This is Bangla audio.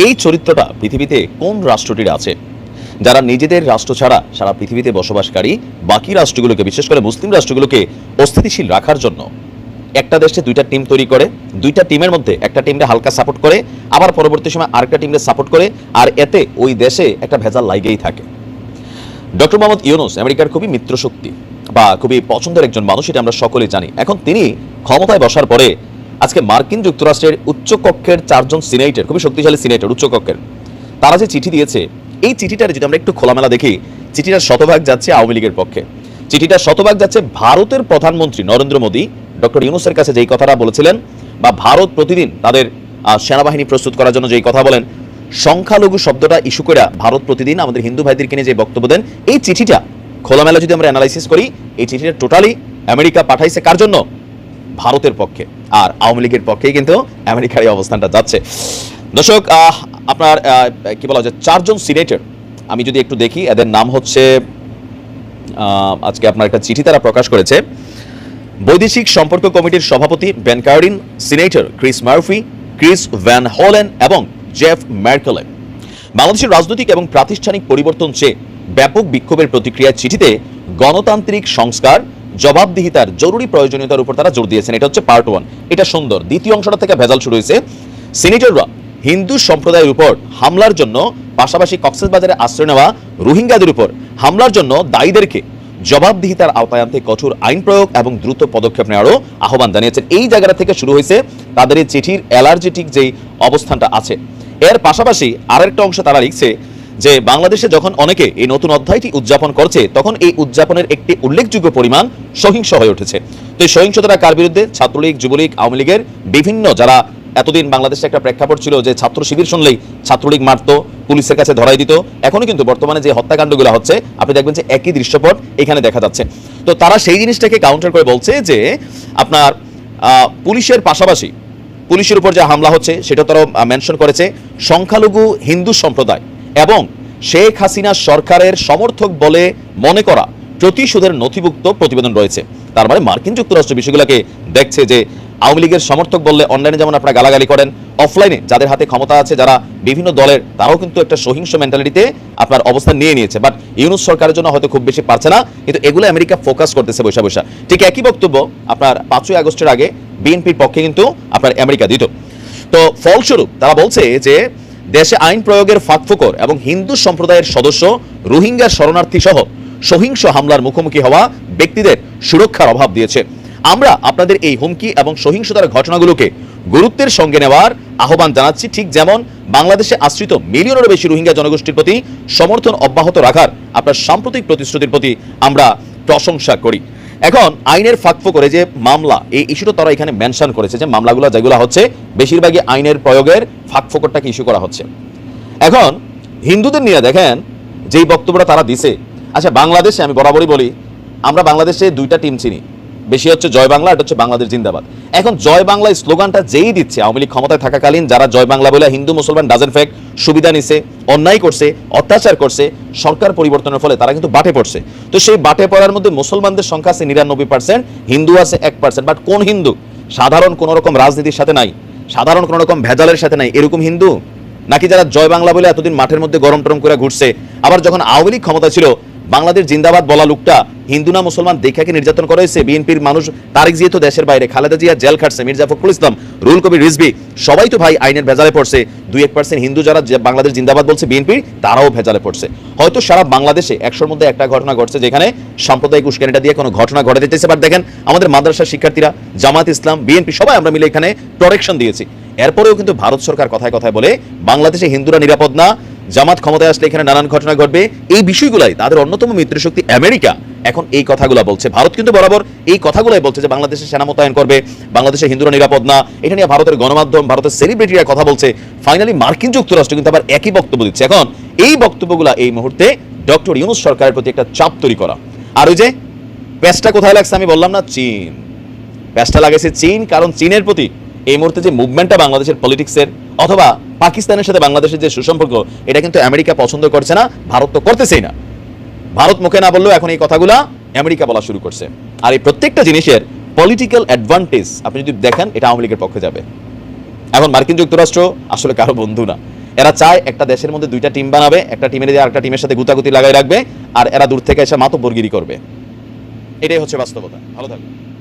এই চরিত্রটা পৃথিবীতে কোন রাষ্ট্রটির আছে, যারা নিজেদের রাষ্ট্র ছাড়া সারা পৃথিবীতে বসবাসকারী বাকি রাষ্ট্রগুলোকে, বিশেষ করে মুসলিম রাষ্ট্রগুলোকে অস্থিতিশীল রাখার জন্য একটা দেশে দুইটা টিম তৈরি করে, দুইটা টিমের মধ্যে একটা টিমকে হালকা সাপোর্ট করে, আবার পরবর্তী সময় আরেকটা টিমকে সাপোর্ট করে, আর এতে ওই দেশে একটা ভেজাল লাগেই থাকে। ডক্টর মোহাম্মদ ইউনূস আমেরিকার খুবই মিত্রশক্তি বা খুবই পছন্দের একজন মানুষ, এটা আমরা সকলেই জানি। এখন তিনি ক্ষমতায় বসার পরে আজকে মার্কিন যুক্তরাষ্ট্রের উচ্চকক্ষের 4 জন সিনেটর, খুবই শক্তিশালী সিনেটর উচ্চকক্ষের, তারা যে চিঠি দিয়েছে, এই চিঠিটার যদি আমরা একটু খোলামেলা দেখি, চিঠিটার শতভাগ যাচ্ছে আওয়ামী লীগের পক্ষে, চিঠিটার শতভাগ যাচ্ছে ভারতের প্রধানমন্ত্রী নরেন্দ্র মোদী ডক্টর ইউনূসের কাছে যেই কথাটা বলেছিলেন, বা ভারত প্রতিদিন তাদের সেনাবাহিনী প্রস্তুত করার জন্য যেই কথা বলেন, সংখ্যালঘু শব্দটা ইস্যু করে ভারত প্রতিদিন আমাদের হিন্দু ভাইদেরকে নিয়ে যে বক্তব্য দেন, এই চিঠিটা খোলামেলা যদি আমরা অ্যানালাইসিস করি, এই চিঠিটা টোটালি আমেরিকা পাঠাইছে কার জন্য? ভারতের পক্ষে। আর আওয়ামী লীগের পক্ষেই কিন্তু আমেরিকার এই অবস্থানটা যাচ্ছে। দর্শক, আপনার কি বলা যায়, 4 জন সিনেটর আমি যদি একটু দেখি, এদের নাম হচ্ছে, আজকে আপনার একটা চিঠি তারা প্রকাশ করেছে। বৈদেশিক সম্পর্ক কমিটির সভাপতি Ben Cardin, senator Chris Murphy, Chris van Hollen এবং জেফ ম্যারকেলে বাংলাদেশের রাজনৈতিক এবং প্রাতিষ্ঠানিক পরিবর্তন চেয়ে ব্যাপক বিক্ষোভের প্রতিক্রিয়ার চিঠিতে গণতান্ত্রিক সংস্কার, জবাবদিহিতার জরুরি প্রয়োজনীয়তার উপর তারা জোর দিয়েছেন। এটা হচ্ছে পার্ট 1, এটা সুন্দর। দ্বিতীয় অংশটা থেকে ভেজাল শুরু হয়েছে। সিনেটররা হিন্দু সম্প্রদায়ের উপর হামলার জন্য, পাশাপাশি কক্সবাজারে আশ্রয় নেওয়া রোহিঙ্গাদের উপর হামলার জন্য দায়ীদেরকে জবাবদিহিতার আওতায় আনতে কঠোর আইন প্রয়োগ এবং দ্রুত পদক্ষেপ নেওয়ারও আহ্বান জানিয়েছেন। এই জায়গাটা থেকে শুরু হয়েছে তাদের এই চিঠির অ্যালার্জেটিক যেই অবস্থানটা আছে। এর পাশাপাশি আরেকটা অংশ তারা লিখছে যে বাংলাদেশে যখন অনেকে এই নতুন অধ্যায়টি উদযাপন করছে, তখন এই উদযাপনের একটি উল্লেখযোগ্য পরিমাণ সহিংস হয়ে উঠেছে। তো এই সহিংসতাটা কার বিরুদ্ধে? ছাত্রলীগ, যুবলীগ, আওয়ামী লীগের বিভিন্ন, যারা এতদিন বাংলাদেশে একটা প্রেক্ষাপট ছিল যে ছাত্র শিবির শুনলেই ছাত্রলীগ মারতো, পুলিশের কাছে ধরাই দিত। এখনো কিন্তু বর্তমানে যে হত্যাকাণ্ডগুলো হচ্ছে, আপনি দেখবেন যে একই দৃশ্যপট এখানে দেখা যাচ্ছে। তো তারা সেই জিনিসটাকে কাউন্টার করে বলছে যে আপনার পুলিশের পাশাপাশি পুলিশের উপর যে হামলা হচ্ছে সেটা তারা মেনশন করেছে সংখ্যালঘু হিন্দু সম্প্রদায় এবং শেখ হাসিনা সরকারের সমর্থক বলে মনে করা প্রতিশোধের নথিভুক্ত প্রতিবেদন রয়েছে। তার মানে মার্কিন যুক্তরাষ্ট্র বিষয়গুলোকে দেখছে যে আওয়ামী লীগের সমর্থক বললে অনলাইনে যেমন আপনারা গালাগালি করেন, অফলাইনে যাদের হাতে ক্ষমতা আছে, যারা বিভিন্ন দলের, তারাও কিন্তু একটা সহিংস মেন্টালিটিতে আপনার অবস্থান নিয়ে নিয়েছে। বাট ইউনূস সরকারের জন্য হয়তো খুব বেশি পারছে না, কিন্তু এগুলো আমেরিকা ফোকাস করতেছে বৈশা বৈশা। ঠিক একই বক্তব্য আপনার 5ই আগস্টের আগে বিএনপির পক্ষে কিন্তু আপনার আমেরিকা দিত। তো ফলস্বরূপ তারা বলছে যে দেশে আইন প্রয়োগের ফাঁকফোকর এবং হিন্দু সম্প্রদায়ের সদস্য, রোহিঙ্গা শরণার্থী সহ সহিংস হামলার মুখোমুখি হওয়া ব্যক্তিদের সুরক্ষার অভাব দিয়েছে। আমরা আপনাদের এই হুমকি এবং সহিংসতার ঘটনাগুলোকে গুরুত্বের সঙ্গে নেওয়ার আহ্বান জানাচ্ছি, ঠিক যেমন বাংলাদেশে আশ্রিত মিলিয়নেরও বেশি রোহিঙ্গা জনগোষ্ঠীর প্রতি সমর্থন অব্যাহত রাখার আপনার সাম্প্রতিক প্রতিশ্রুতির প্রতি আমরা প্রশংসা করি। এখন আইনের ফাঁকফোকরে যে মামলা, এই ইস্যুটা তারা এখানে মেনশন করেছে যে মামলাগুলো যেগুলো হচ্ছে বেশিরভাগই আইনের প্রয়োগের ফাঁকফোকরটাকে ইস্যু করা হচ্ছে। এখন হিন্দুদের নিয়ে দেখেন যেই বক্তব্যটা তারা দিছে। আচ্ছা, বাংলাদেশে আমি বরাবরই বলি, আমরা বাংলাদেশে 2টা টিম চিনি, বেশি হচ্ছে জয় বাংলা, এটা হচ্ছে বাংলাদেশ জিন্দাবাদ। এখন জয় বাংলা স্লোগানটা যেই দিচ্ছে, আওয়ামী লীগ ক্ষমতায় থাকাকালীন যারা জয় বাংলা বলে হিন্দু মুসলমান ডাজেন্ট ফ্যাক্ট সুবিধা নিছে, অন্যায় করছে, অত্যাচার করছে, সরকার পরিবর্তনের ফলে তারা কিন্তু বাটে পড়ছে। তো সেই বাটে পড়ার মধ্যে মুসলমানদের সংখ্যা আছে 99%, হিন্দু আছে 1%। বাট কোন হিন্দু? সাধারণ কোন রকম রাজনীতির সাথে নাই, সাধারণ কোন রকম ভেজালের সাথে নাই, এরকম হিন্দু? নাকি যারা জয় বাংলা বলে এতদিন মাঠের মধ্যে গরম টরম করে ঘুরছে, আবার যখন আওয়ামী লীগ ক্ষমতা ছিল বাংলাদেশ জিন্দাবাদ বলা লোকটা হিন্দু না মুসলমান দেখাকে নির্যাতন করা হয়েছে। বিএনপির মানুষ, তারেক জিয়া তো দেশের বাইরে, খালেদা জিয়া জেল খাটছে, মির্জা ফখরুল ইসলাম, রুহুল কবির রিজভী, সবাই তো ভাই আইনের ভেজালে পড়ছে। 2-1% হিন্দু যারা বাংলাদেশ জিন্দাবাদ বলছে বিএনপির, তারাও ভেজালে পড়ছে। হয়তো সারা বাংলাদেশে 100-র মধ্যে একটা ঘটনা ঘটছে যেখানে সাম্প্রদায়িক উস্কানিটা দিয়ে কোনো ঘটনা ঘটে যেতেছে। বাট দেখেন আমাদের মাদ্রাসার শিক্ষার্থীরা, জামাত ইসলাম, বিএনপি সবাই আমরা মিলে এখানে প্রোটেকশন দিয়েছি। এরপরেও কিন্তু ভারত সরকার কথায় কথায় বলে বাংলাদেশে হিন্দুরা নিরাপদ না, জামাত ক্ষমতায় আসলে এখানে নানান ঘটনা ঘটবে। এই বিষয়গুলাই তাদের অন্যতম মিত্রশক্তি আমেরিকা এখন এই কথাগুলো বলছে। ভারত কিন্তু বরাবর এই কথাগুলাই বলছে যে বাংলাদেশে সেনা মোতায়েন করবে, বাংলাদেশে হিন্দুরা নিরাপদ না। এটা নিয়ে ভারতের গণমাধ্যম, ভারতের সেলিব্রিটিরা কথা বলছে। ফাইনালি মার্কিন যুক্তরাষ্ট্র কিন্তু আবার একই বক্তব্য দিচ্ছে। এখন এই বক্তব্যগুলো এই মুহূর্তে ডক্টর ইউনূস সরকারের প্রতি একটা চাপ তৈরি করা। আর ওই যে প্যাচটা কোথায় লাগছে আমি বললাম না, চীন। প্যাচটা লাগেছে চীন, কারণ চীনের প্রতি এই মুহূর্তে যে মুভমেন্টটা বাংলাদেশের পলিটিক্সের অথবা পাকিস্তানের সাথে বাংলাদেশের যে সুসম্পর্ক, এটা কিন্তু আমেরিকা পছন্দ করছে না, ভারত তো করতেছেই না। ভারত মুখে না বললেও এখন এই কথাগুলা আমেরিকা বলা শুরু করছে। আর এই প্রত্যেকটা জিনিসের পলিটিক্যাল অ্যাডভান্টেজ আপনি যদি দেখেন, এটা আওয়ামী লীগের পক্ষে যাবে। এখন মার্কিন যুক্তরাষ্ট্র আসলে কারো বন্ধু না, এরা চায় একটা দেশের মধ্যে দুইটা টিম বানাবে, একটা টিমের দিয়ে আরেকটা টিমের সাথে গুতাগুতি লাগাই রাখবে, আর এরা দূর থেকে এসে মাতব্বরগিরি করবে। এটাই হচ্ছে বাস্তবতা। ভালো থাকবে।